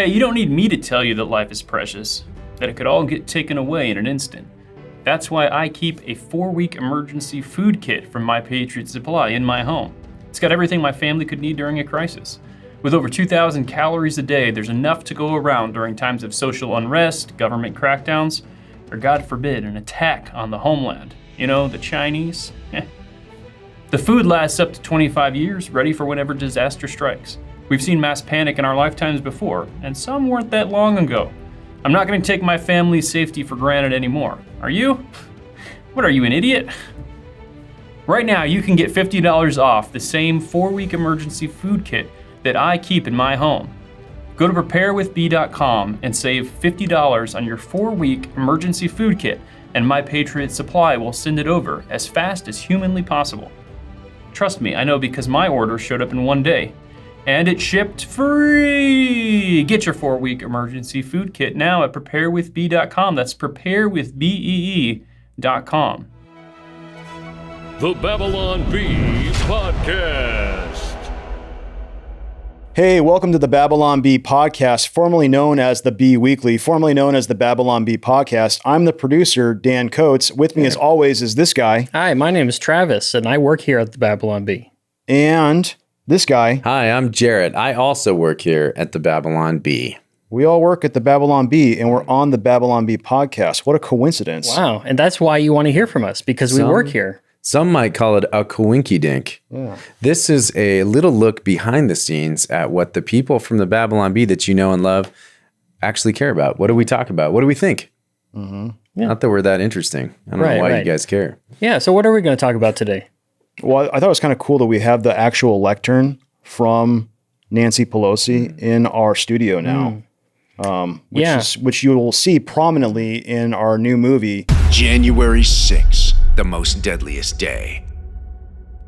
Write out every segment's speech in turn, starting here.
Hey, you don't need me to tell you that life is precious, that it could all get taken away in an instant. That's why I keep a 4-week emergency food kit from My Patriot Supply in my home. It's got everything my family could need during a crisis. With over 2,000 calories a day, there's enough to go around during times of social unrest, government crackdowns, or God forbid, an attack on the homeland. You know, the Chinese? The food lasts up to 25 years, ready for whenever disaster strikes. We've seen mass panic in our lifetimes before, and some weren't that long ago. I'm not going to take my family's safety for granted anymore. Are you? What are you, an idiot? Right now, you can get $50 off the same 4-week emergency food kit that I keep in my home. Go to preparewithb.com and save $50 on your 4-week emergency food kit, and My Patriot Supply will send it over as fast as humanly possible. Trust me, I know because my order showed up in one day. And it shipped free! Get your 4-week emergency food kit now at preparewithb.com. That's preparewithbee.com. The Babylon Bee Podcast. Hey, welcome to the Babylon Bee Podcast, formerly known as the Bee Weekly, formerly known as the Babylon Bee Podcast. I'm the producer, Dan Coates. With me, as always, is this guy. Hi, my name is Travis, and I work here at the Babylon Bee. And this guy. Hi, I'm Jarrett. I also work here at the Babylon Bee. We all work at the Babylon Bee, and we're on the Babylon Bee Podcast. What a coincidence. Wow, and that's why you want to hear from us, because we work here. Some might call it a coinky-dink. Yeah. This is a little look behind the scenes at what the people from the Babylon Bee that you know and love actually care about. What do we talk about? What do we think? Yeah. Not that we're that interesting. I don't know why you guys care. Yeah, so what are we going to talk about today? Well, I thought it was kind of cool that we have the actual lectern from Nancy Pelosi in our studio now. Which you will see prominently in our new movie, January 6th, the most deadliest day.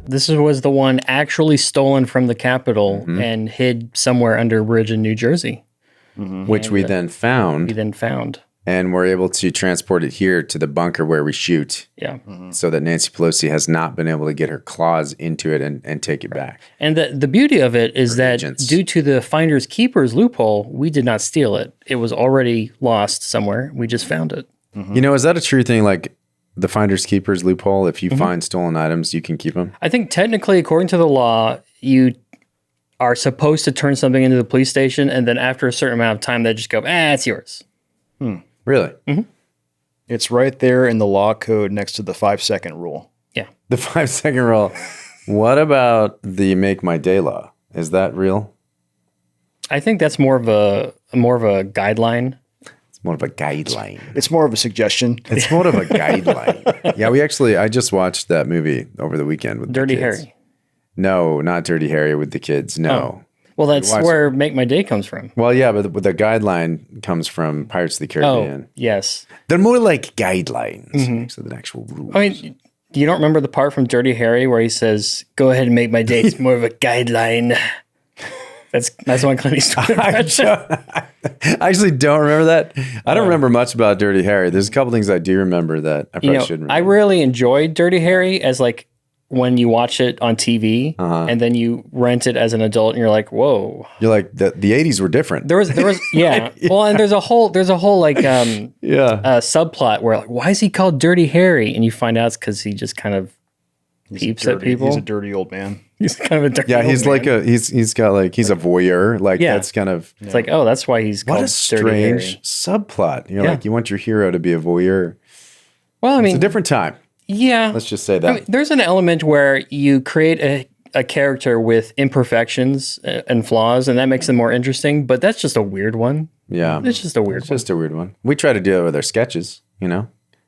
This was the one actually stolen from the Capitol and hid somewhere under a bridge in New Jersey. Which we then found. And we're able to transport it here to the bunker where we shoot. Yeah. So that Nancy Pelosi has not been able to get her claws into it and take it back. And the beauty of it is that due to the finders keepers loophole, we did not steal it. It was already lost somewhere. We just found it. You know, is that a true thing? Like the finders keepers loophole, if you find stolen items, you can keep them? I think technically, according to the law, you are supposed to turn something into the police station, and then after a certain amount of time, they just go, it's yours. Really? it's right there in the law code next to the 5-second rule. Yeah. The 5-second rule. What about the make my day law? Is that real? I think that's more of a guideline. It's more of a guideline. It's more of a suggestion. It's more of a guideline. Yeah, I just watched that movie over the weekend with Dirty the kids. Harry. No, not Dirty Harry with the kids. No. Oh. Well, that's where Make My Day comes from. Well, yeah, but the guideline comes from Pirates of the Caribbean. Oh, yes. They're more like guidelines than actual rules. I mean, you don't remember the part from Dirty Harry where he says, "Go ahead and make my day." It's more of a guideline. That's one Clint Eastwood impression. I actually don't remember that. I don't remember much about Dirty Harry. There's a couple things I do remember that I probably should remember. I really enjoyed Dirty Harry as like when you watch it on TV and then you rent it as an adult and you're like, whoa. You're like, the 80s were different. There was yeah. Well, and there's a whole like subplot where like, why is he called Dirty Harry? And you find out it's because he just kind of peeps at people. He's a dirty old man. He's kind of a dirty old he's man. like he's a voyeur. Like that's kind of it's like, oh, that's why he's called Dirty Harry. What a strange subplot. You're like, you want your hero to be a voyeur. Well, I mean, it's a different time. Yeah. Let's just say that. I mean, there's an element where you create a character with imperfections and flaws, and that makes them more interesting, but that's just a weird one. Yeah. It's just a weird one. It's just a weird one. We try to do it with our sketches,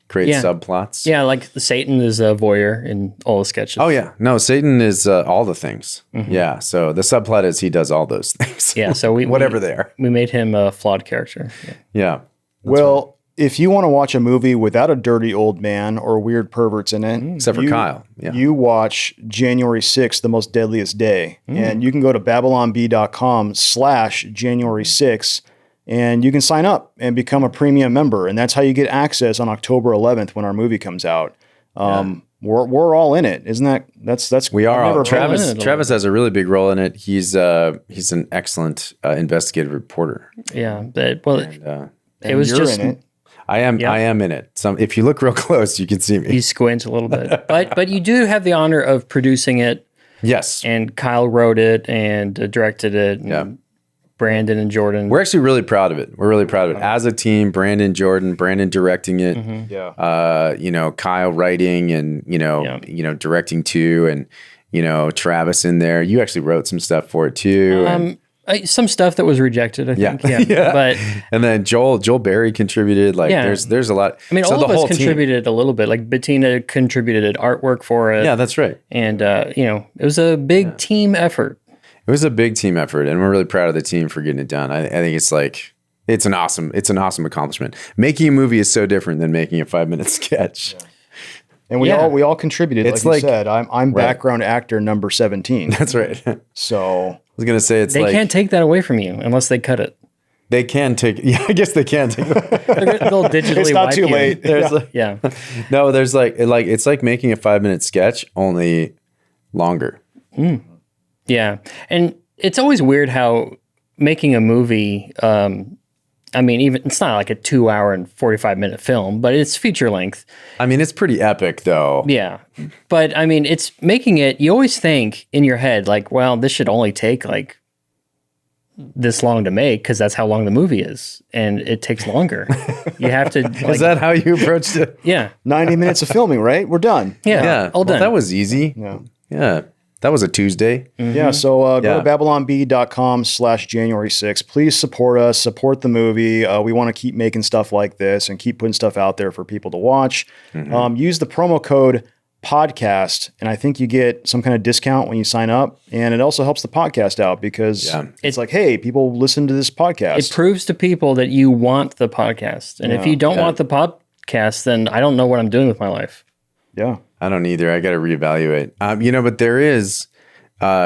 create subplots. Yeah, like Satan is a voyeur in all the sketches. Oh, yeah. No, Satan is all the things. Yeah. So the subplot is he does all those things. Yeah. So whatever they are. We made him a flawed character. Yeah. Well, if you want to watch a movie without a dirty old man or weird perverts in it, except for Kyle, you watch January 6th, the most deadliest day. And you can go to babylonbee.com/January 6th and you can sign up and become a premium member. And that's how you get access on October 11th when our movie comes out. One we're all in it. Isn't that's We are all. never Travis has a really big role in it. He's an excellent investigative reporter. Yeah, but it was you're just in it. I am in it. If you look real close, you can see me. you squint a little bit, but you do have the honor of producing it, Yes. and Kyle wrote it and directed it. And Brandon and Jordan. We're actually really proud of it. We're really proud of it. As a team, Brandon directing it. Yeah. Kyle writing and, directing too. And, Travis in there. You actually wrote some stuff for it too. Some stuff that was rejected, I think. Yeah. But and then Joel Berry contributed. There's a lot. I mean, all of us contributed a little bit. Like Bettina contributed artwork for it. Yeah, that's right. And, it was a big team effort. It was a big team effort, and we're really proud of the team for getting it done. I think it's an awesome accomplishment. Making a movie is so different than making a 5-minute sketch. Yeah. And we all contributed. It's like you said, I'm background actor number 17. That's right. So I was gonna say they can't take that away from you unless they cut it. They can take. Yeah, I guess they can take. They'll digitally. It's not wipe too you. late. No, there's it's like making a 5-minute sketch, only longer. Yeah. And it's always weird how making a movie, even it's not like a 2-hour and 45-minute film, but it's feature length. I mean, it's pretty epic though. Yeah. But it's making it, you always think in your head, like, well, this should only take like this long to make because that's how long the movie is. And it takes longer. You have to. Is that how you approached it? Yeah. 90 minutes of filming, right? We're done. Yeah. All done. That was easy. Yeah. That was a Tuesday. Yeah, so go to babylonb.com/January 6th. Please support us, support the movie. We want to keep making stuff like this and keep putting stuff out there for people to watch. Use the promo code podcast, and I think you get some kind of discount when you sign up. And it also helps the podcast out because it's like, hey, people listen to this podcast. It proves to people that you want the podcast. And if you don't want the podcast, then I don't know what I'm doing with my life. Yeah. I don't either. I got to reevaluate. But there is,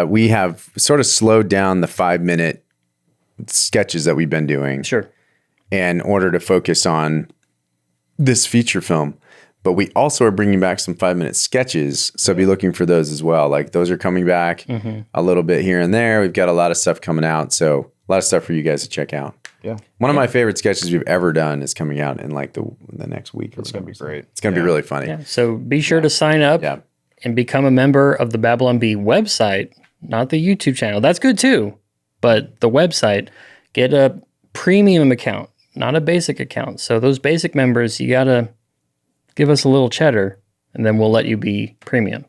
we have sort of slowed down the 5-minute sketches that we've been doing. Sure. In order to focus on this feature film. But we also are bringing back some 5-minute sketches. So be looking for those as well. Like those are coming back a little bit here and there. We've got a lot of stuff coming out. So a lot of stuff for you guys to check out. Yeah. One of my favorite sketches we've ever done is coming out in like the next week. It's going to be great. It's going to be really funny. Yeah. So be sure to sign up and become a member of the Babylon Bee website, not the YouTube channel. That's good too. But the website, get a premium account, not a basic account. So those basic members, you got to give us a little cheddar and then we'll let you be premium.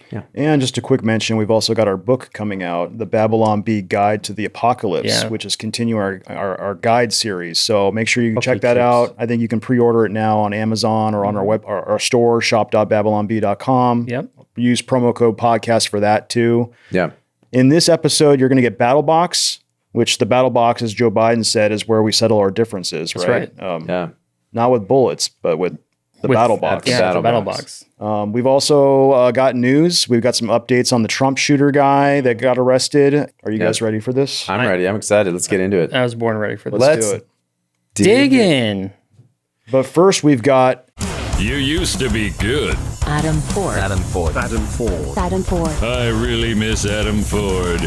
Yeah. And just a quick mention, we've also got our book coming out, The Babylon Bee Guide to the Apocalypse, which is continuing our guide series. So make sure you check that out. I think you can pre-order it now on Amazon or on our store, shop.babylonbee.com. Yep. Use promo code podcast for that too. Yeah. In this episode, you're going to get Battle Box, which the Battle Box, as Joe Biden said, is where we settle our differences, right? That's Not with bullets, but with the Battle Box. Yeah, the Battle Box. We've also got news. We've got some updates on the Trump shooter guy that got arrested. Are you guys ready for this? I'm ready. I'm excited. Let's get into it. I was born ready for this. Let's do it. Dig in. But first, we've got... You used to be good. Adam Ford. I really miss Adam Ford.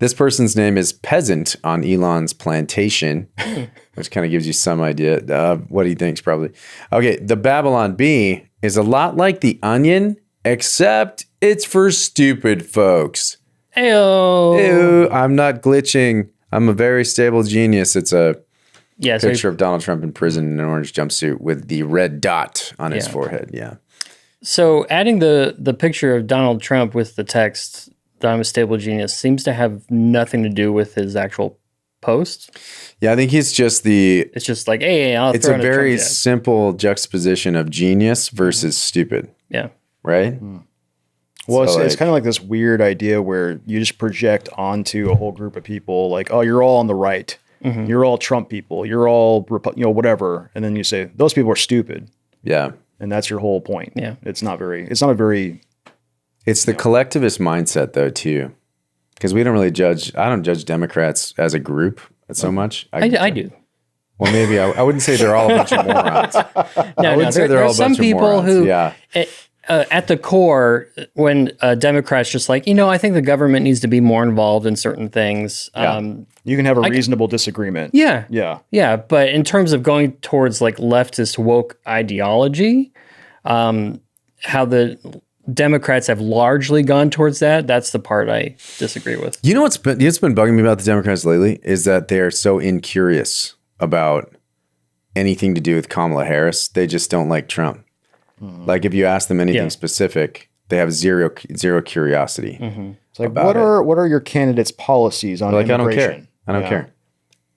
This person's name is Peasant on Elon's plantation, which kind of gives you some idea of what he thinks probably. Okay, the Babylon Bee is a lot like the Onion, except it's for stupid folks. Ayo. Ew, I'm not glitching. I'm a very stable genius. It's a picture of Donald Trump in prison in an orange jumpsuit with the red dot on his forehead. Yeah. So adding the picture of Donald Trump with the text, I'm a stable genius, seems to have nothing to do with his actual post. Yeah, I think he's just it's just like, hey, it's a very simple juxtaposition of genius versus stupid. Yeah. Right? Well, so it's kind of like this weird idea where you just project onto a whole group of people like, oh, you're all on the right. You're all Trump people. You're all, whatever. And then you say, those people are stupid. Yeah. And that's your whole point. Yeah. It's not a very... It's the collectivist mindset, though, too, because we don't really judge. I don't judge Democrats as a group so much. I do. Well, maybe I wouldn't say they're all a bunch of morons. No, wouldn't say they're there all are a some bunch of people morons, who, yeah. at the core, when Democrats just like, I think the government needs to be more involved in certain things. Yeah. You can have a reasonable disagreement. Yeah. Yeah. Yeah. But in terms of going towards like leftist woke ideology, how the Democrats have largely gone towards that's the part I disagree with. You know what's been bugging me about the Democrats lately is that they're so incurious about anything to do with Kamala Harris. They just don't like Trump. Like if you ask them anything specific, they have zero curiosity. It's like, what are your candidates' policies on immigration? I don't care.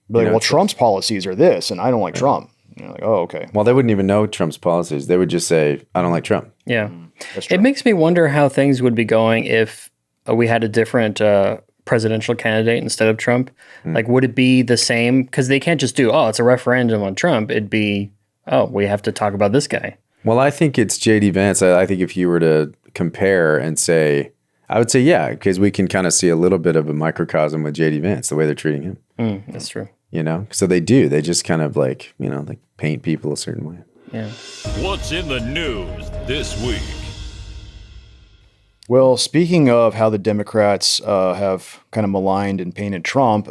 Like, well, Trump's policies are this, and I don't like Trump. And you're like, oh, okay. Well, they wouldn't even know Trump's policies. They would just say, I don't like Trump. Yeah. That's true. It makes me wonder how things would be going if we had a different presidential candidate instead of Trump. Like, would it be the same? Because they can't just do, it's a referendum on Trump. It'd be, we have to talk about this guy. Well, I think it's J.D. Vance. I think if you were to compare and say, I would say, yeah, because we can kind of see a little bit of a microcosm with J.D. Vance, the way they're treating him. That's true. So they do. They just kind of like, like paint people a certain way. Yeah. What's in the news this week? Well, speaking of how the Democrats have kind of maligned and painted Trump,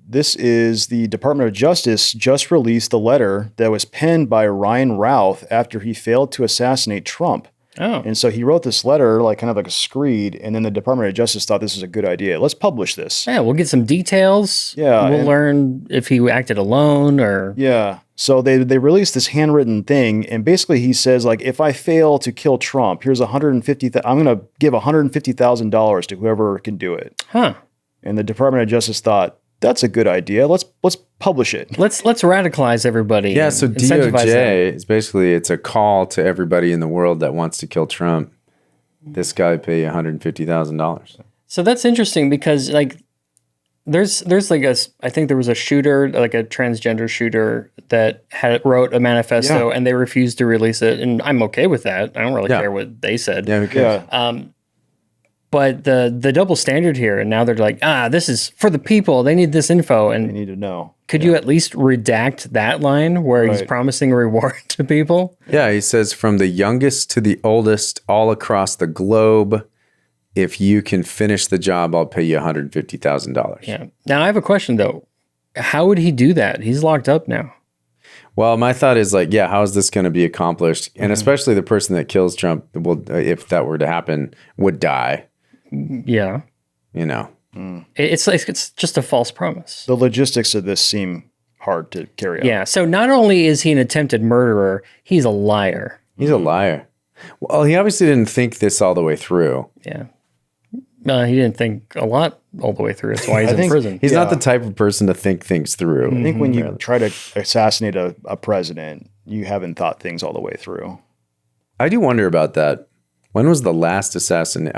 this is the Department of Justice just released the letter that was penned by Ryan Routh after he failed to assassinate Trump. Oh. And so he wrote this letter, like kind of like a screed, and then the Department of Justice thought this is a good idea. Let's publish this. Yeah, we'll get some details. Yeah, We'll learn if he acted alone or... Yeah. So they released this handwritten thing, and basically he says, like, if I fail to kill Trump, here's I'm going to give $150,000 to whoever can do it. Huh. And the Department of Justice thought, that's a good idea. Let's publish it. Let's radicalize everybody. Yeah, and so incentivize them. DOJ is basically, it's a call to everybody in the world that wants to kill Trump. This guy pay $150,000. So that's interesting because like there's like I think there was a shooter, like a transgender shooter that wrote a manifesto and they refused to release it. And I'm okay with that. I don't really care what they said. Yeah, who cares? Yeah. But the double standard here, and now they're like, this is for the people. They need this info. And They need to know. could you at least redact that line where he's promising a reward to people? Yeah, he says from the youngest to the oldest all across the globe, if you can finish the job, I'll pay you $150,000. Yeah. Now I have a question though. How would he do that? He's locked up now. Well, my thought is like, how is this going to be accomplished? And especially the person that kills Trump, if that were to happen, would die. Yeah. It's like it's just a false promise. The logistics of this seem hard to carry out. Yeah. So not only is he an attempted murderer, he's a liar. He's a liar. Well, he obviously didn't think this all the way through. Yeah. He didn't think a lot all the way through. That's why he's in prison. He's not the type of person to think things through. I think when you try to assassinate a president, you haven't thought things all the way through. I do wonder about that. When was the last assassin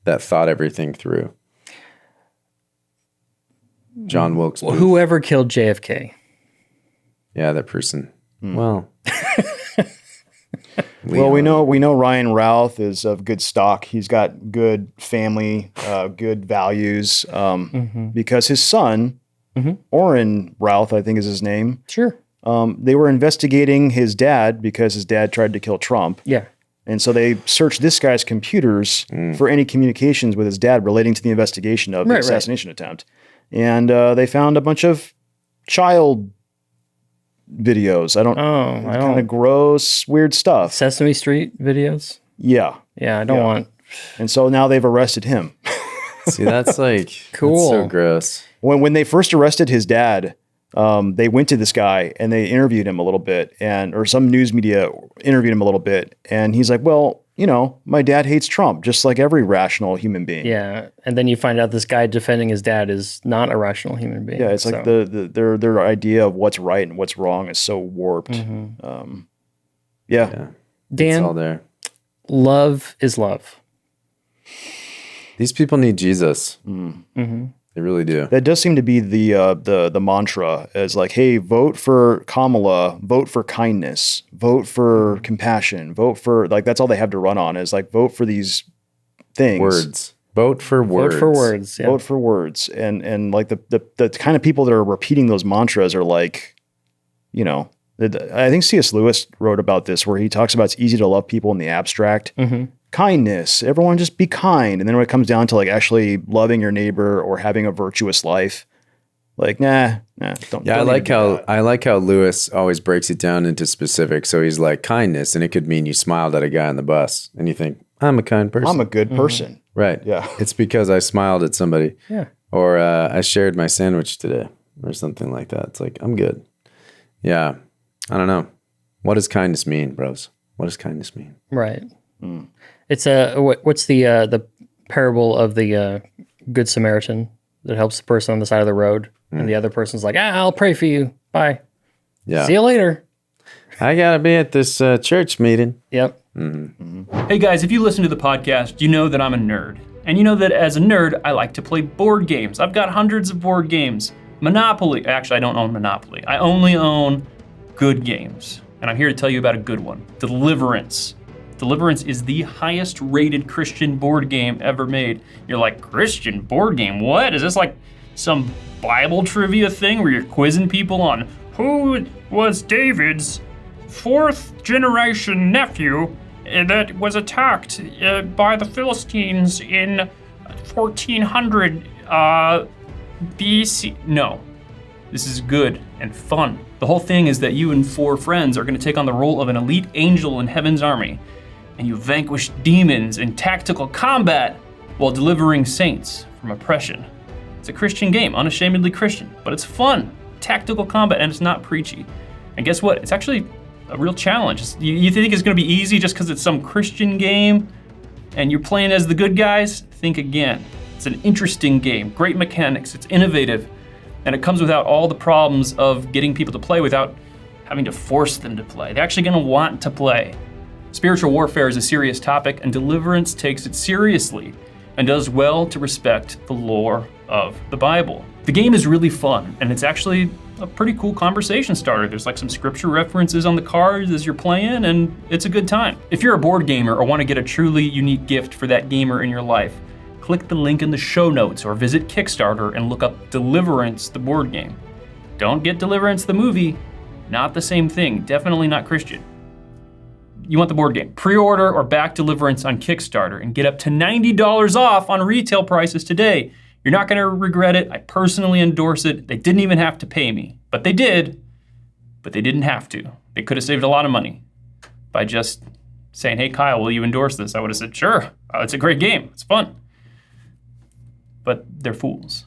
that thought everything through? John Wilkes Booth. Whoever killed JFK. Yeah, that person. Well, Well, we know Ryan Routh is of good stock. He's got good family, good values, because his son, Orrin Routh, I think is his name. Sure. They were investigating his dad because his dad tried to kill Trump. Yeah. And so they searched this guy's computers for any communications with his dad relating to the investigation of the assassination attempt. And they found a bunch of child videos. Kind of gross, weird stuff. Sesame Street videos. Yeah. Yeah, I don't want. And so now they've arrested him. see, that's like Cool. That's so gross. When they first arrested his dad, they went to this guy and they interviewed him a little bit, or some news media interviewed him a little bit, and he's like, "Well, my dad hates Trump, just like every rational human being." Yeah, and then you find out this guy defending his dad is not a rational human being. Yeah, it's like their idea of what's right and what's wrong is so warped. Mm-hmm. Yeah. It's all Dan, there. love is love. These people need Jesus. They really do. That does seem to be the mantra, as like, hey, vote for Kamala, vote for kindness, vote for compassion, vote for, like, that's all they have to run on, is like, vote for these things. Words. Vote for words. Vote for words. Yeah. Vote for words. And like the kind of people that are repeating those mantras are like you know, I think C.S. Lewis wrote about this where he talks about it's easy to love people in the abstract. Kindness, everyone just be kind. And then when it comes down to like actually loving your neighbor or having a virtuous life, like, don't. Yeah, I like how Lewis always breaks it down into specifics. So he's like kindness, and it could mean you smiled at a guy on the bus and you think, I'm a kind person. I'm a good person. Right. Yeah. It's because I smiled at somebody. Yeah. Or I shared my sandwich today or something like that. It's like, I'm good. Yeah. I don't know. What does kindness mean, bros? What does kindness mean? Right. It's what's the parable of the Good Samaritan that helps the person on the side of the road, and the other person's like, I'll pray for you. Bye. Yeah. See you later. I gotta be at this church meeting. Yep. Hey guys, if you listen to the podcast, you know that I'm a nerd. And you know that as a nerd, I like to play board games. I've got hundreds of board games. Monopoly. Actually, I don't own Monopoly. I only own good games. And I'm here to tell you about a good one. Deliverance. Deliverance is the highest rated Christian board game ever made. You're like, Christian board game? What? Is this like some Bible trivia thing where you're quizzing people on who was David's fourth generation nephew that was attacked by the Philistines in 1400 BC? No. This is good and fun. The whole thing is that you and 4 friends are going to take on the role of an elite angel in heaven's army, and you vanquish demons in tactical combat while delivering saints from oppression. It's a Christian game, unashamedly Christian, but it's fun, tactical combat, and it's not preachy. And guess what? It's actually a real challenge. You think it's going to be easy just because it's some Christian game and you're playing as the good guys? Think again. It's an interesting game, great mechanics, it's innovative, and it comes without all the problems of getting people to play without having to force them to play. They're actually going to want to play. Spiritual warfare is a serious topic, and Deliverance takes it seriously and does well to respect the lore of the Bible. The game is really fun, and it's actually a pretty cool conversation starter. There's like some scripture references on the cards as you're playing, and it's a good time. If you're a board gamer or want to get a truly unique gift for that gamer in your life, click the link in the show notes or visit Kickstarter and look up Deliverance, the board game. Don't get Deliverance, the movie. Not the same thing. Definitely not Christian. You want the board game. Pre-order or back Deliverance on Kickstarter and get up to $90 off on retail prices today. You're not going to regret it. I personally endorse it. They didn't even have to pay me, but they did. But they didn't have to. They could have saved a lot of money by just saying, hey, Kyle, will you endorse this? I would have said, sure. It's a great game. It's fun. But they're fools.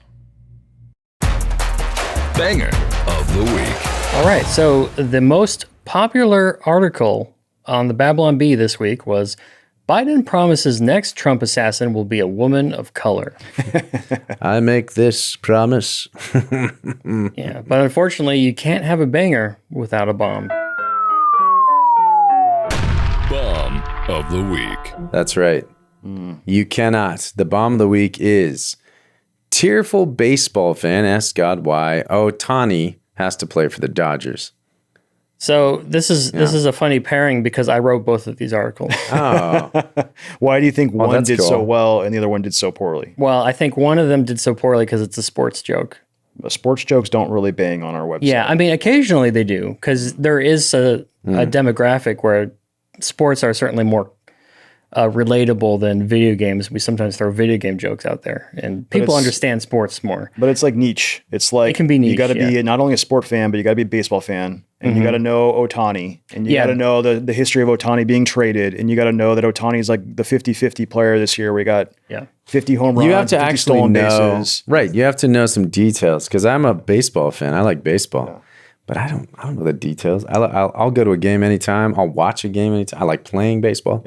Banger of the week. All right. So the most popular article on the Babylon Bee this week was Biden promises next Trump assassin will be a woman of color. I make this promise. Yeah, but unfortunately, you can't have a banger without a bomb. Bomb of the week. That's right. You cannot. The bomb of the week is tearful baseball fan asks God why Ohtani has to play for the Dodgers. So this is a funny pairing because I wrote both of these articles. Oh. Why do you think one did so cool. well and the other one did so poorly? Well, I think one of them did so poorly because it's a sports joke. Sports jokes don't really bang on our website. Yeah, I mean, occasionally they do because there is a demographic where sports are certainly more relatable than video games. We sometimes throw video game jokes out there, and people understand sports more. But it's like niche. It's like it can be niche, you got to be not only a sport fan, but you got to be a baseball fan, and you got to know Ohtani, and you got to know the history of Ohtani being traded, and you got to know that Ohtani is like the 50-50 player this year. We got 50 home runs, You have to 50 actually stolen know, bases. right? You have to know some details because I'm a baseball fan. I like baseball, but I don't know the details. I'll go to a game anytime. I'll watch a game anytime. I like playing baseball,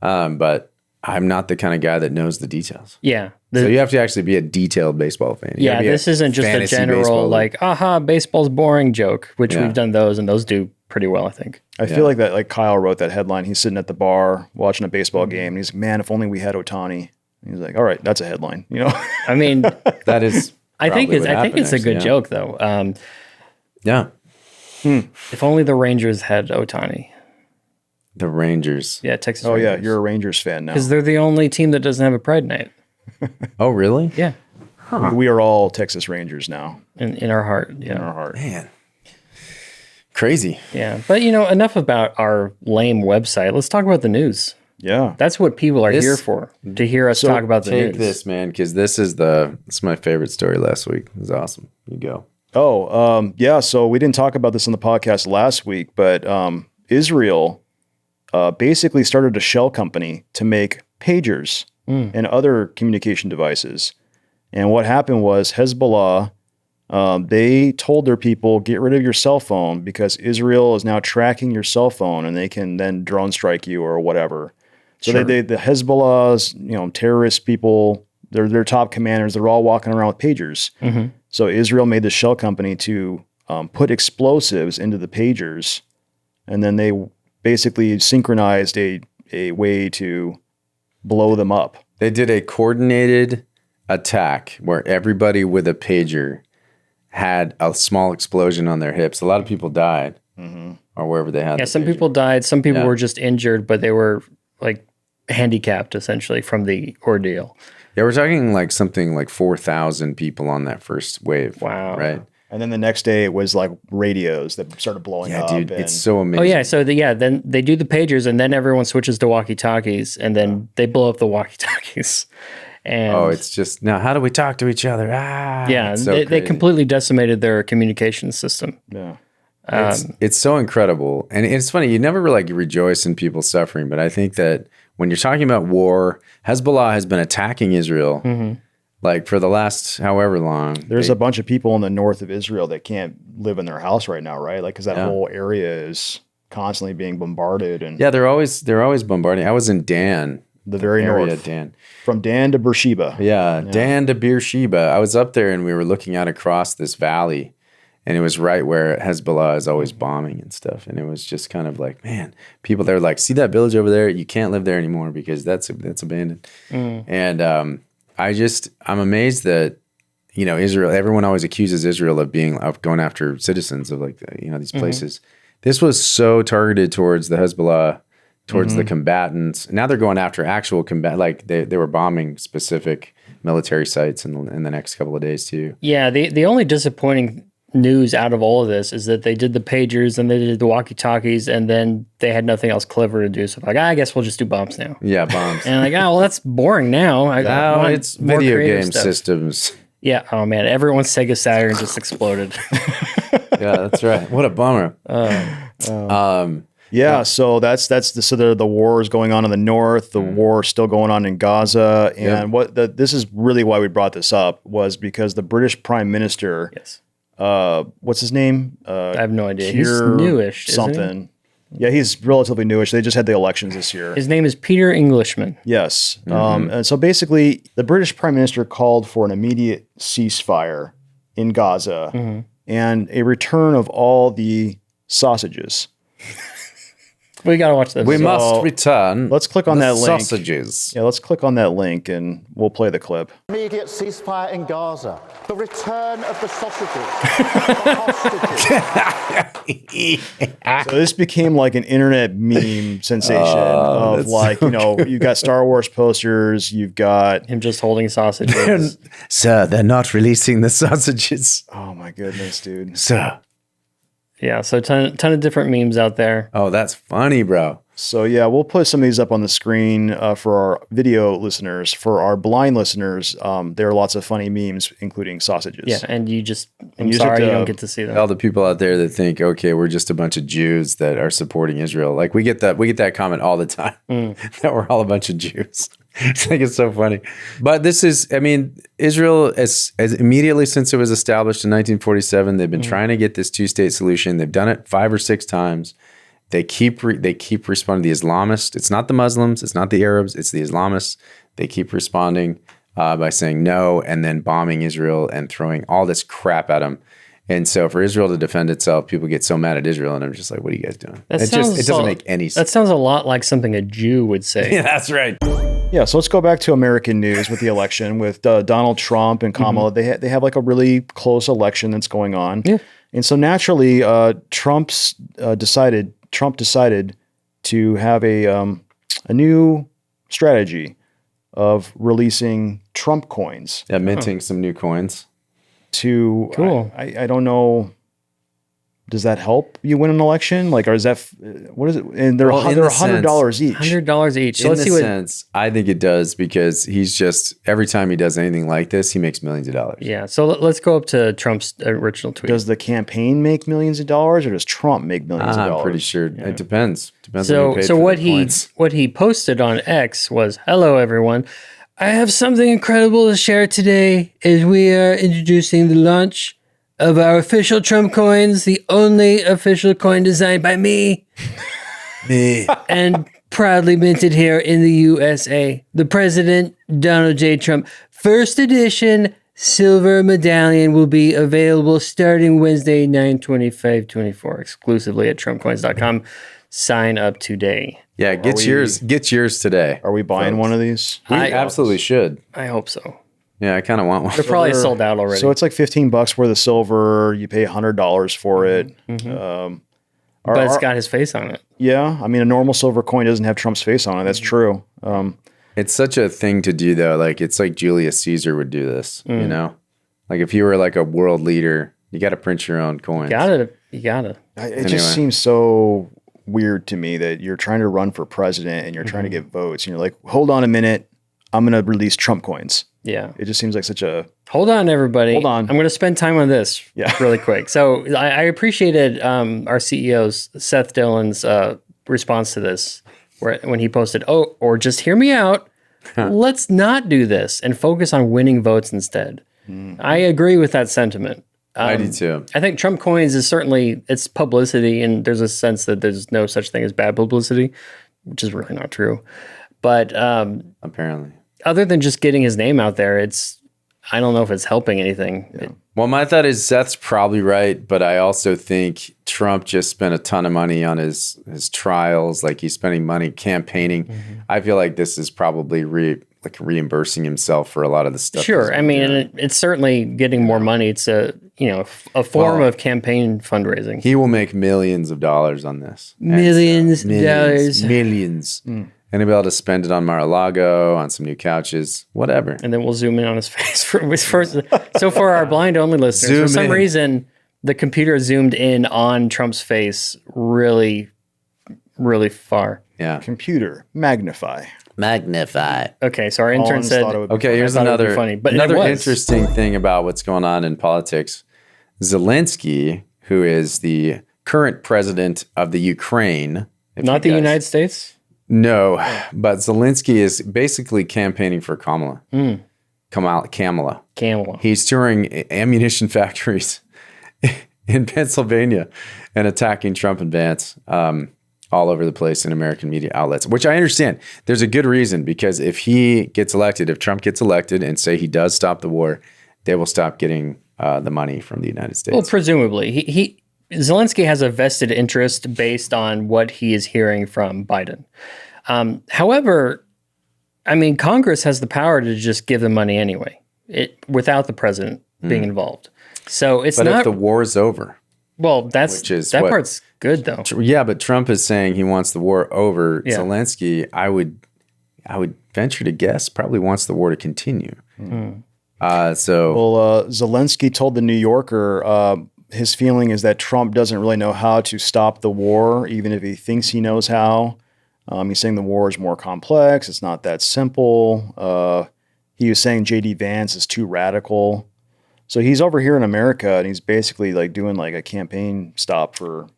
but I'm not the kind of guy that knows the details. Yeah. So you have to actually be a detailed baseball fan. You gotta be this isn't just a fantasy general baseball like, aha, baseball's boring joke, which we've done those, and those do pretty well, I think. I feel like that. Like Kyle wrote that headline. He's sitting at the bar watching a baseball game, and he's like, "Man, if only we had Ohtani." And he's like, "All right, that's a headline." You know. I mean, That is. I think it's a good actually, joke though. Yeah. If only the Rangers had Ohtani. The Rangers. Yeah, Texas. Oh yeah, Rangers. you're a Rangers fan now. Because they're the only team that doesn't have a Pride Night. Oh, really? Yeah, We are all Texas Rangers now in our heart. Yeah. in our heart. Man. Crazy. Yeah. But, you know, enough about our lame website. Let's talk about the news. Yeah. That's what people are here for, to hear us talk about the news. Take this, man, because this is my favorite story last week. It was awesome. You go. Oh, yeah. So we didn't talk about this on the podcast last week, but Israel basically started a shell company to make pagers and other communication devices. And what happened was Hezbollah, they told their people, get rid of your cell phone because Israel is now tracking your cell phone and they can then drone strike you or whatever. So the Hezbollah's, terrorist people, their top commanders, they're all walking around with pagers. Mm-hmm. So Israel made the shell company to put explosives into the pagers, and then they basically synchronized a way to blow them up. They did a coordinated attack where everybody with a pager had a small explosion on their hips. A lot of people died, or wherever they had. Yeah, some people died. Some people were just injured, but they were like handicapped essentially from the ordeal. Yeah, we're talking like something like 4,000 people on that first wave. Wow. Right? And then the next day it was like radios that started blowing up. Yeah, dude, it's so amazing. Oh, yeah. So, then they do the pagers and then everyone switches to walkie-talkies and then they blow up the walkie-talkies. And it's just, now how do we talk to each other? Yeah, they completely decimated their communication system. Yeah. It's so incredible. And it's funny, you never really rejoice in people suffering, but I think that when you're talking about war, Hezbollah has been attacking Israel like for the last however long. There's a bunch of people in the north of Israel that can't live in their house right now, right? Like, because that whole area is constantly being bombarded. And yeah, they're always bombarding. I was in Dan, the very area, north, Dan. From Dan to Beersheba. Yeah, Dan to Beersheba. I was up there and we were looking out across this valley. And it was right where Hezbollah is always bombing and stuff. And it was just kind of like, man, people there like, see that village over there? You can't live there anymore because that's abandoned. And I'm amazed that, Israel, everyone always accuses Israel of going after citizens of like, these places. This was so targeted towards the Hezbollah, towards the combatants. Now they're going after actual like they were bombing specific military sites in the next couple of days too. Yeah, the only disappointing news out of all of this is that they did the pagers and they did the walkie-talkies and then they had nothing else clever to do. So like, I guess we'll just do bombs now. Yeah, bombs. And like, well, that's boring now. Now it's video game systems. Yeah. Oh man, everyone's Sega Saturn just exploded. Yeah, that's right. What a bummer. Yeah, so that's the war is going on in the north. The war is still going on in Gaza, and this is really why we brought this up was because the British Prime Minister. Yes. What's his name? I have no idea. He's newish. Something. Yeah, he's relatively newish. They just had the elections this year. His name is Peter Englishman. Yes. And so basically, the British Prime Minister called for an immediate ceasefire in Gaza and a return of all the sausages. We got to watch that. We must return. Let's click on that link. Sausages. Yeah, let's click on that link and we'll play the clip. Immediate ceasefire in Gaza. The return of the sausages. The hostages. So this became like an internet meme sensation of like, you've got Star Wars posters, you've got him just holding sausages. Sir, they're not releasing the sausages. Oh my goodness, dude. Sir. Yeah, so ton of different memes out there. Oh, that's funny, bro. So yeah, we'll put some of these up on the screen for our video listeners. For our blind listeners, there are lots of funny memes, including sausages. Yeah, and I'm sorry you don't get to see them. All the people out there that think, okay, we're just a bunch of Jews that are supporting Israel. Like we get that comment all the time that we're all a bunch of Jews. It's so funny. But this is, Israel, as immediately since it was established in 1947, they've been trying to get this two-state solution. They've done it 5 or 6 times. They keep responding to the Islamists. It's not the Muslims. It's not the Arabs. It's the Islamists. They keep responding by saying no and then bombing Israel and throwing all this crap at them. And so for Israel to defend itself, people get so mad at Israel, and I'm just like, what are you guys doing? It doesn't make any sense. That sounds a lot like something a Jew would say. Yeah, that's right. Yeah, so let's go back to American news with the election with Donald Trump and Kamala. They have like a really close election that's going on. Yeah. And so naturally, Trump decided to have a new strategy of releasing Trump coins. Yeah, minting some new coins. Cool. I don't know does that help you win an election? Like, or is that what is it? And they're Well, in they're the sense- $100 each. $100 each. So In let's the see what. sense, I think it does because he's just every time he does anything like this, he makes millions of dollars. Yeah. So let's go up to Trump's original tweet. Does the campaign make millions of dollars, or does Trump make millions of I'm dollars? pretty sure it depends. Depends on who paid So for what the he points. what he posted on X was, "Hello everyone, I have something incredible to share today as we are introducing the launch of our official Trump coins, the only official coin designed by me and proudly minted here in the USA. The President Donald J. Trump first edition silver medallion will be available starting Wednesday, 9/25/24, exclusively at trumpcoins.com. Sign up today." Yeah, get yours today. Are we buying one of these? We absolutely should. I hope so. Yeah, I kind of want one. They're probably sold out already. So it's like $15 worth of silver. You pay $100 for it. but it's got his face on it. Yeah, I mean, a normal silver coin doesn't have Trump's face on it. That's true. It's such a thing to do, though. Like, it's like Julius Caesar would do this, you know? Like, if you were like a world leader, you got to print your own coins. You gotta. It just seems so weird to me that you're trying to run for president and you're trying to get votes, and you're like, hold on a minute, I'm going to release Trump coins. Yeah. It just seems like such a Hold on, everybody. Hold on. I'm going to spend time on this Yeah. really quick. So I appreciated our CEO's Seth Dillon's response to this, when he posted, or just hear me out. Let's not do this and focus on winning votes instead. I agree with that sentiment. I do too. I think Trump coins is certainly, it's publicity, and there's a sense that there's no such thing as bad publicity, which is really not true. But Apparently. other than just getting his name out there, I don't know if it's helping anything. Well, my thought is Seth's probably right, but I also think Trump just spent a ton of money on his trials. Like, he's spending money campaigning. I feel like this is probably reimbursing himself for a lot of the stuff. Sure. I mean, and it's certainly getting more money. It's a form of campaign fundraising. He will make millions of dollars on this. Millions of dollars. Millions. And he'll be able to spend it on Mar-a-Lago, on some new couches, whatever. And then we'll zoom in on his face. So for our blind-only listeners, Zoom for some in. reason, the computer zoomed in on Trump's face really, really far. Yeah. computer magnify. Magnify. Okay, so our intern Collins said, thought it would be Okay, funny. here's thought it would be another funny, but it another was. interesting thing about what's going on in politics. Zelensky, who is the current president of the Ukraine, not the United States? No, but Zelensky is basically campaigning for Kamala. Kamala. Kamala. He's touring ammunition factories in Pennsylvania and attacking Trump and Vance all over the place in American media outlets, which I understand. There's a good reason, because if Trump gets elected and say he does stop the war, they will stop getting the money from the United States. Well, presumably. Zelensky has a vested interest based on what he is hearing from Biden. However, I mean, Congress has the power to just give the money anyway, without the president being involved. So it's but not. if the war is over, well, that part's good though. yeah, but Trump is saying he wants the war over. Yeah. Zelensky, I would venture to guess, probably wants the war to continue. Zelensky told the New Yorker his feeling is that Trump doesn't really know how to stop the war, even if he thinks he knows how. He's saying the war is more complex. It's not that simple. He was saying J.D. Vance is too radical. So he's over here in America, and he's basically like doing like a campaign stop for,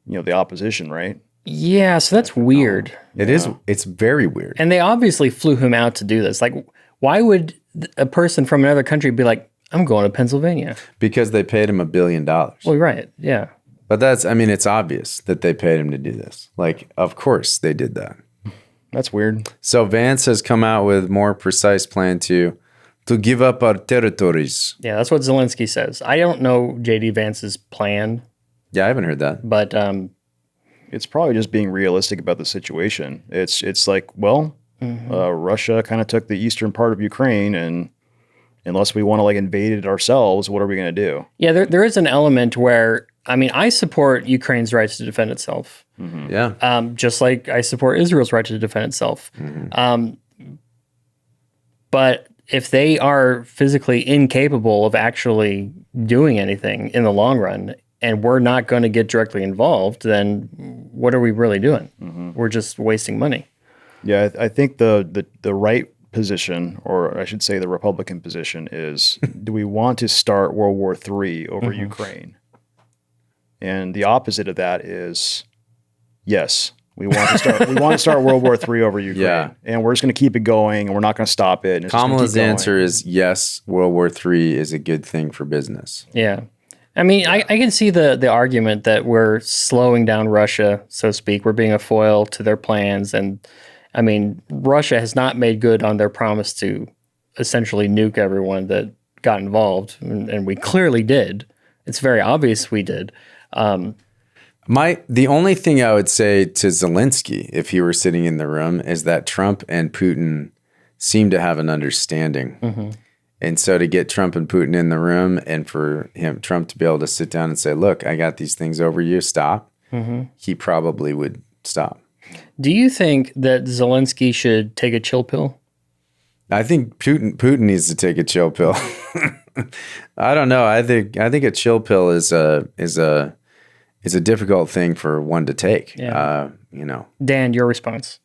the opposition, right? Yeah, so that's weird. It is. It's very weird. And they obviously flew him out to do this. Like, why would a person from another country be like, I'm going to Pennsylvania? Because they paid him $1 billion. Well, right. Yeah. But it's obvious that they paid him to do this. Like, of course they did that. That's weird. So Vance has come out with more precise plan to give up our territories. Yeah, that's what Zelensky says. I don't know J.D. Vance's plan, Yeah, I haven't heard that. but It's probably just being realistic about the situation. It's like, Russia kind of took the eastern part of Ukraine, and unless we want to invade it ourselves, what are we going to do? yeah, there is an element where, I support Ukraine's rights to defend itself, Yeah. just like I support Israel's right to defend itself. But if they are physically incapable of actually doing anything in the long run, and we're not going to get directly involved, then what are we really doing? We're just wasting money. Yeah, I think the right position, or I should say the Republican position, is do we want to start World War III over Ukraine? And the opposite of that is yes. We want to start World War III over Ukraine. Yeah. And we're just going to keep it going and we're not going to stop it. And it's just gonna Kamala's keep going. answer is yes, World War III is a good thing for business. Yeah. I mean, I can see the argument that we're slowing down Russia, so to speak. We're being a foil to their plans. And I mean, Russia has not made good on their promise to essentially nuke everyone that got involved. And we clearly did. It's very obvious we did. The only thing I would say to Zelensky, if he were sitting in the room, is that Trump and Putin seem to have an understanding. And so to get Trump and Putin in the room and for Trump to be able to sit down and say, look, I got these things over you, stop, he probably would stop. Do you think that Zelensky should take a chill pill? I think Putin needs to take a chill pill. I don't know. I think a chill pill is a difficult thing for one to take. Yeah. You know. Dan, your response.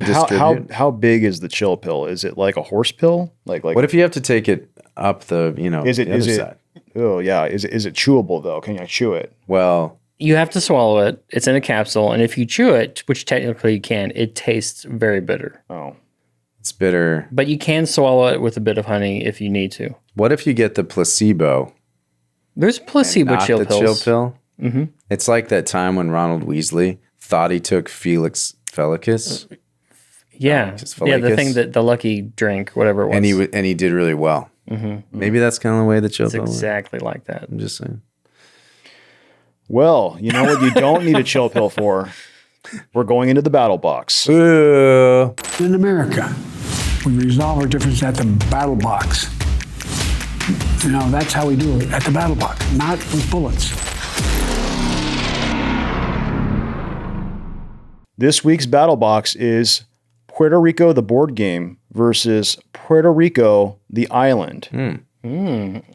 How big is the chill pill? Is it like a horse pill? Like What if you have to take it up the other side? Oh yeah. Is it chewable though? Can I chew it? Well, You have to swallow it. It's in a capsule, and if you chew it, which technically you can, it tastes very bitter. Oh. it's bitter. But you can swallow it with a bit of honey if you need to. What if you get the placebo? There's placebo Not chill the pills. chill pill. Mm-hmm. It's like that time when Ronald Weasley thought he took Felix Felicus. Yeah, Just yeah, the Felicus. thing that the lucky drink, whatever it was. And he did really well. Mm-hmm. Maybe that's kind of the way the chill It's pill is. exactly like that. I'm just saying. Well, you know what you don't need a chill pill for? We're going into the battle box. In America, we resolve our differences at the battle box. You know, that's how we do it, at the battle box, not with bullets. This week's battle box is Puerto Rico, the board game, versus Puerto Rico, the island.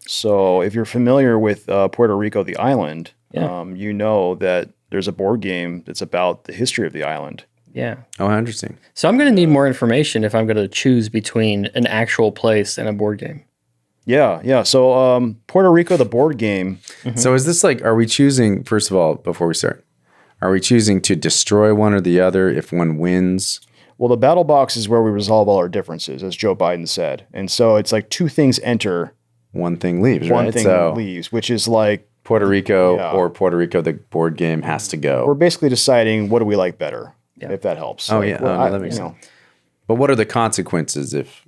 So if you're familiar with Puerto Rico, the island, you know that there's a board game that's about the history of the island. Yeah. Oh, interesting. So I'm going to need more information if I'm going to choose between an actual place and a board game. Yeah. So Puerto Rico, the board game. So is this like, are we choosing, first of all, before we start, are we choosing to destroy one or the other if one wins? Well, the battle box is where we resolve all our differences, as Joe Biden said. And so it's like two things enter, One thing leaves, one right? thing So leaves, which is like Puerto Rico or Puerto Rico, the board game has to go. we're basically deciding what do we like better, if that helps. Oh, Like, yeah. well, Oh, no, that makes sense. But what are the consequences if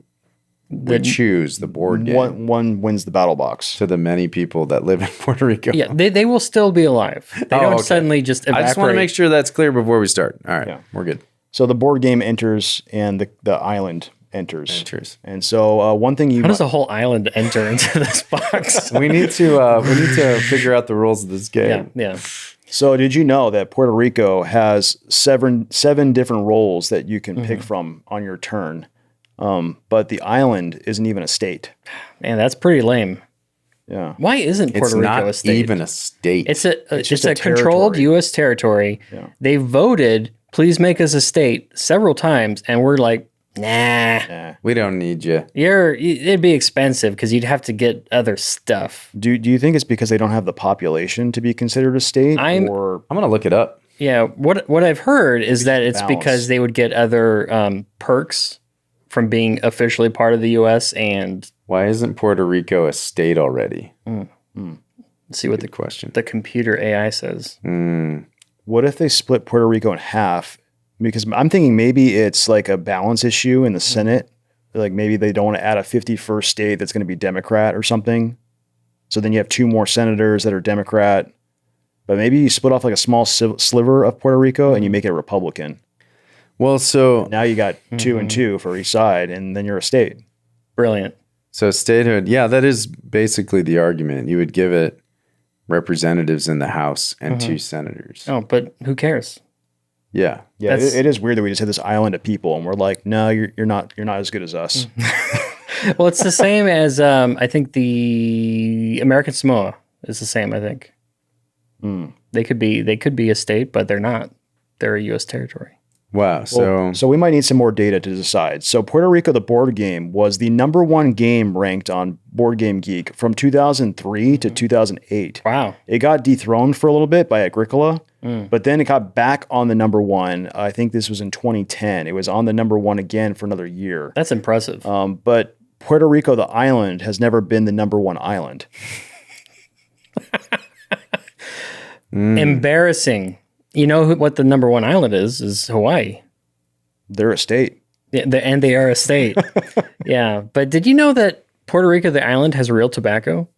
we choose the board game One wins the battle box. to the many people that live in Puerto Rico? Yeah, they will still be alive. They don't okay. suddenly just evaporate. I just want to make sure that's clear before we start. All right, Yeah. we're good. So the board game enters and the island enters. Enters. And so one thing you How does a whole island enter into this box? We need to figure out the rules of this game. Yeah. So did you know that Puerto Rico has seven different roles that you can pick from on your turn? But the island isn't even a state. Man, that's pretty lame. Yeah. Why isn't Puerto It's Rico not a state? even a state. It's just a a controlled territory. U.S. territory. Yeah. They voted, please make us a state several times, and we're like, nah. We don't need you. It'd be expensive because you'd have to get other stuff. Do you think it's because they don't have the population to be considered a state? Or I'm gonna look it up. Yeah, what I've heard is that it's balance. because they would get other perks from being officially part of the U.S. and Why isn't Puerto Rico a state already? see what Good question. the computer AI says. what if they split Puerto Rico in half? Because I'm thinking maybe it's like a balance issue in the Senate. Like maybe they don't want to add a 51st state that's going to be Democrat or something. So then you have two more senators that are Democrat. But maybe you split off like a small sliver of Puerto Rico and you make it a Republican. Well, so Now you got 2 and 2 for each side, and then you're a state. Brilliant. statehood, yeah, that is basically the argument. You would give it representatives in the House and 2 senators. Oh, but who cares? Yeah. Yeah, That's- it is weird that we just had this island of people, and we're like, no, you're not as good as us. Well, it's the same as I think the American Samoa is the same. I think They could be a state, but they're not. They're a U.S. territory. Wow. So we might need some more data to decide. So Puerto Rico, the board game, was the #1 game ranked on Board Game Geek from 2003 to 2008. Wow. It got dethroned for a little bit by Agricola, but then it got back on the #1. I think this was in 2010. It was on the #1 again for another year. That's impressive. But Puerto Rico, the island, has never been the #1 island. Embarrassing. You know what the #1 island is Hawaii. They're a state. And they are a state. Yeah. But did you know that Puerto Rico, the island, has real tobacco?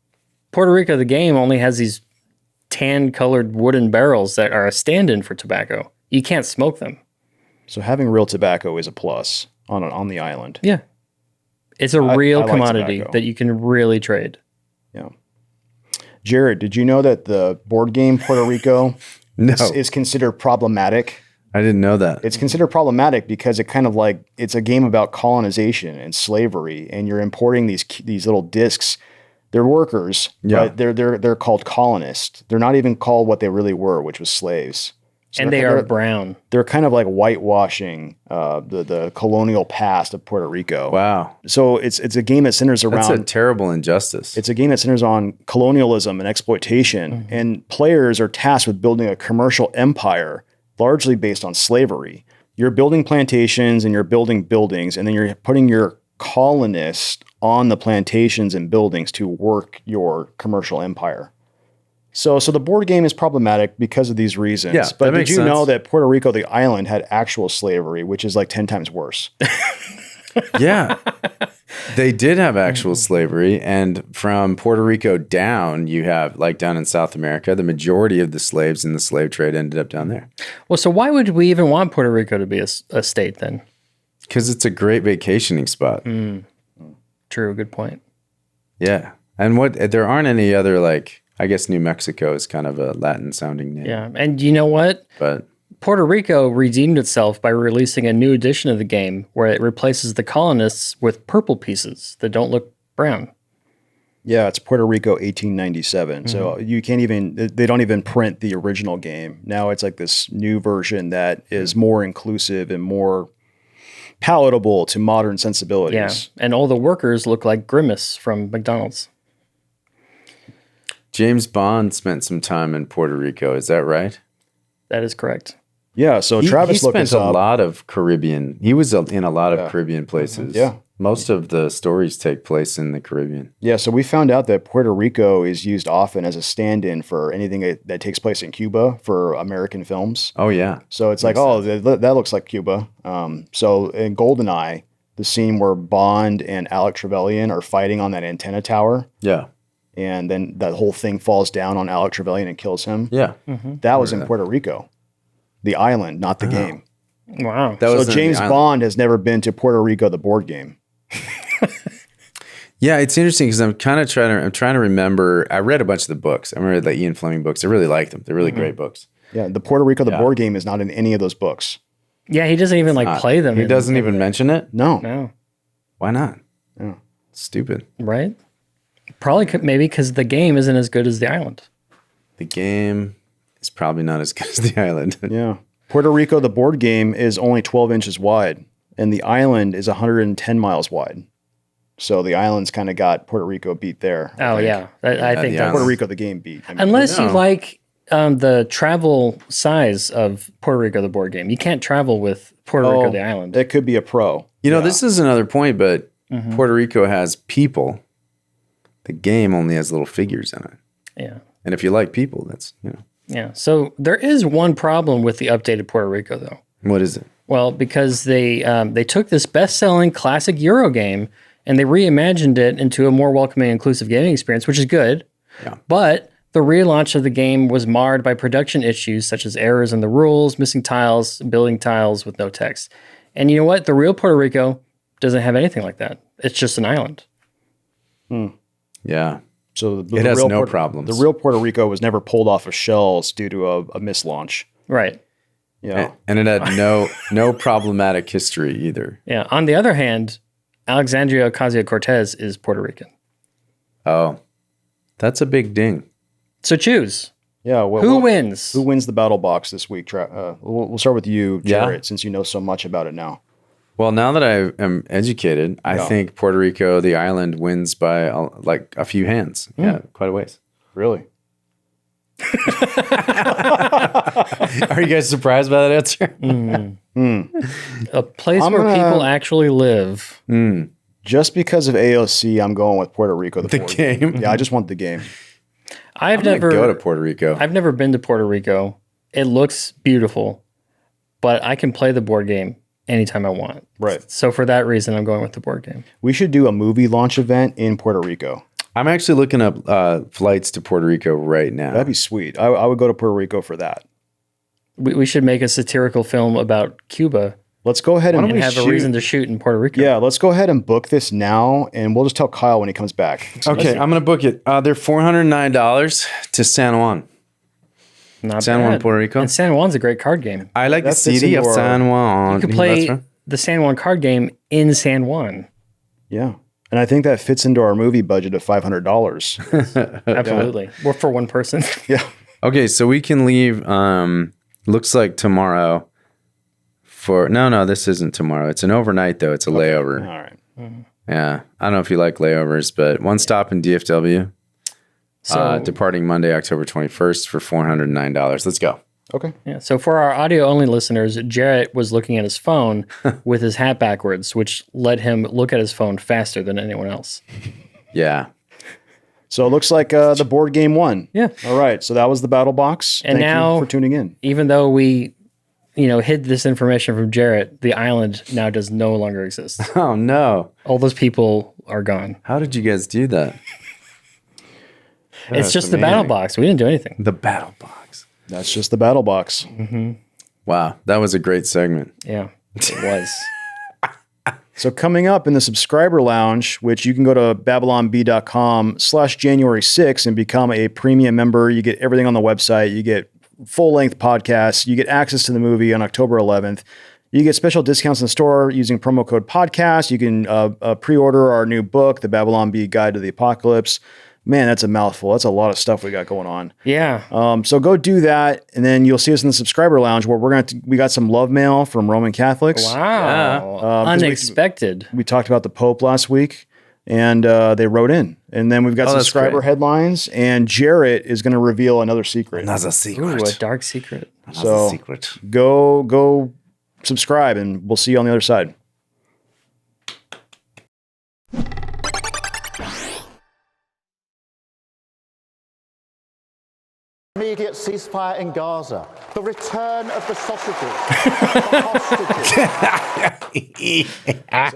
Puerto Rico, the game, only has these tan-colored wooden barrels that are a stand-in for tobacco. You can't smoke them. So having real tobacco is a plus on the island. Yeah. It's a real I like commodity tobacco. that you can really trade. Yeah. Jared, did you know that the board game Puerto Rico No. is considered problematic? I didn't know that. It's considered problematic because it kind of like it's a game about colonization and slavery, and you're importing these little discs. They're workers, but they're called colonists. They're not even called what they really were, which was slaves. So And they are brown. They're kind of like whitewashing the colonial past of Puerto Rico. Wow. So it's a game that centers That's around. a terrible injustice. It's a game that centers on colonialism and exploitation, and players are tasked with building a commercial empire largely based on slavery. You're building plantations and you're building buildings, and then you're putting your colonists on the plantations and buildings to work your commercial empire. So the board game is problematic because of these reasons. Yeah, but that did makes you sense. know that Puerto Rico, the island, had actual slavery, which is like 10 times worse? Yeah. They did have actual slavery. And from Puerto Rico down, you have, like down in South America, the majority of the slaves in the slave trade ended up down there. Well, so why would we even want Puerto Rico to be a state then? Because it's a great vacationing spot. True, good point. Yeah. And there aren't any other, like, I guess New Mexico is kind of a Latin sounding name. Yeah, and you know what? But Puerto Rico redeemed itself by releasing a new edition of the game where it replaces the colonists with purple pieces that don't look brown. Yeah, it's Puerto Rico 1897. So you can't even, they don't even print the original game. Now it's like this new version that is more inclusive and more palatable to modern sensibilities. Yeah, and all the workers look like Grimace from McDonald's. James Bond spent some time in Puerto Rico. Is that right? That is correct. Yeah, so He Travis looked spent this a up. lot of Caribbean. He was in a lot of Caribbean places. Yeah. Most of the stories take place in the Caribbean. Yeah, so we found out that Puerto Rico is used often as a stand-in for anything that takes place in Cuba for American films. Oh, yeah. So it's like, oh, that looks like Cuba. So in GoldenEye, the scene where Bond and Alec Trevelyan are fighting on that antenna tower, Yeah. and then that whole thing falls down on Alec Trevelyan and kills him. Yeah. That was in Puerto Rico, the island, not the game. Wow. That So was in James the island. Bond has never been to Puerto Rico, the board game. Yeah, it's interesting because I'm trying to remember. I read a bunch of the books. I remember the Ian Fleming books. I really like them. They're really great books. Yeah, the Puerto Rico, the board game is not in any of those books. Yeah, he doesn't even play them. He doesn't even mention it. No. No, Why not? Yeah. Stupid. right? Probably maybe because the game isn't as good as the island. The game is probably not as good as the island. Yeah. Puerto Rico, the board game, is only 12 inches wide, and the island is 110 miles wide. So the island's kind of got Puerto Rico beat there. Oh yeah, I think the that's Puerto Rico, the game beat. I mean, unless you No. like the travel size of Puerto Rico, the board game. You can't travel with Puerto Rico, the island. That could be a pro. You know, this is another point, but Puerto Rico has people. The game only has little figures in it. Yeah. And if you like people, that's, Yeah. So there is one problem with the updated Puerto Rico, though. what is it? Well, because they took this best-selling classic Euro game and they reimagined it into a more welcoming, inclusive gaming experience, which is good. Yeah. But the relaunch of the game was marred by production issues such as errors in the rules, missing tiles, building tiles with no text. And you know what? The real Puerto Rico doesn't have anything like that. It's just an island. Yeah. So It has real no Puerto- problems. The real Puerto Rico was never pulled off of shelves due to a mislaunch. Right. Yeah. And it had no problematic history either. Yeah. On the other hand, Alexandria Ocasio-Cortez is Puerto Rican. Oh, that's a big ding. So choose. Yeah. Who wins? Who wins the battle box this week? We'll start with you, Yeah. Jarrett, since you know so much about it now. Well, now that I am educated, I think Puerto Rico, the island, wins by like a few hands. Yeah, quite a ways. Really? Are you guys surprised by that answer? A place where people actually live. Just because of AOC, I'm going with Puerto Rico. The board game? Yeah, I just want the game. I've I'm gonna never go to Puerto Rico. I've never been to Puerto Rico. It looks beautiful, but I can play the board game anytime I want. Right. So for that reason, I'm going with the board game. We should do a movie launch event in Puerto Rico. I'm actually looking up flights to Puerto Rico right now. That'd be sweet. I would go to Puerto Rico for that. We should make a satirical film about Cuba Let's go ahead and and have a reason to shoot in Puerto Rico. Yeah, let's go ahead and book this now, and we'll just tell Kyle when he comes back. Okay, I'm going to book it. They're $409 to San Juan. Not San Juan, bad. Puerto Rico. And San Juan's a great card game. I like That the fits city of into our- San Juan. You could play the San Juan card game in San Juan. Yeah. And I think that fits into our movie budget of $500. Absolutely. Or for one person. Yeah. Okay, so we can leave, looks like tomorrow for, no, this isn't tomorrow. It's an overnight though. It's a layover. All right. Yeah. I don't know if you like layovers, but one stop in DFW, So departing Monday, October 21st for $409. Let's go. Okay. yeah. So for our audio only listeners, Jarrett was looking at his phone with his hat backwards, which let him look at his phone faster than anyone else. Yeah. So it looks like the board game won. Yeah. All right. So that was the battle box. And Thank now- you for tuning in. Even though we, hid this information from Jarrett, the island now does no longer exist. Oh no. All those people are gone. How did you guys do that? It's just the battle box. We didn't do anything. The battle box. That's just the battle box. Wow. That was a great segment. Yeah, it was. So coming up in the subscriber lounge, which you can go to babylonb.com/January 6 and become a premium member. You get everything on the website. You get full-length podcasts. You get access to the movie on October 11th. You get special discounts in the store using promo code podcast. You can pre-order our new book, The Babylon Bee Guide to the Apocalypse. Man, that's a mouthful. That's a lot of stuff we got going on. Yeah. So go do that, and then you'll see us in the subscriber lounge where we got some love mail from Roman Catholics. Wow. 'cause Unexpected. We talked about the Pope last week, and they wrote in. And then we've got that's subscriber great. headlines, and Jarrett is going to reveal another secret. That's a Ooh, secret. a dark secret. That's So- a secret. Go subscribe, and we'll see you on the other side. Immediate ceasefire in Gaza. The return of the sausages. The hostages.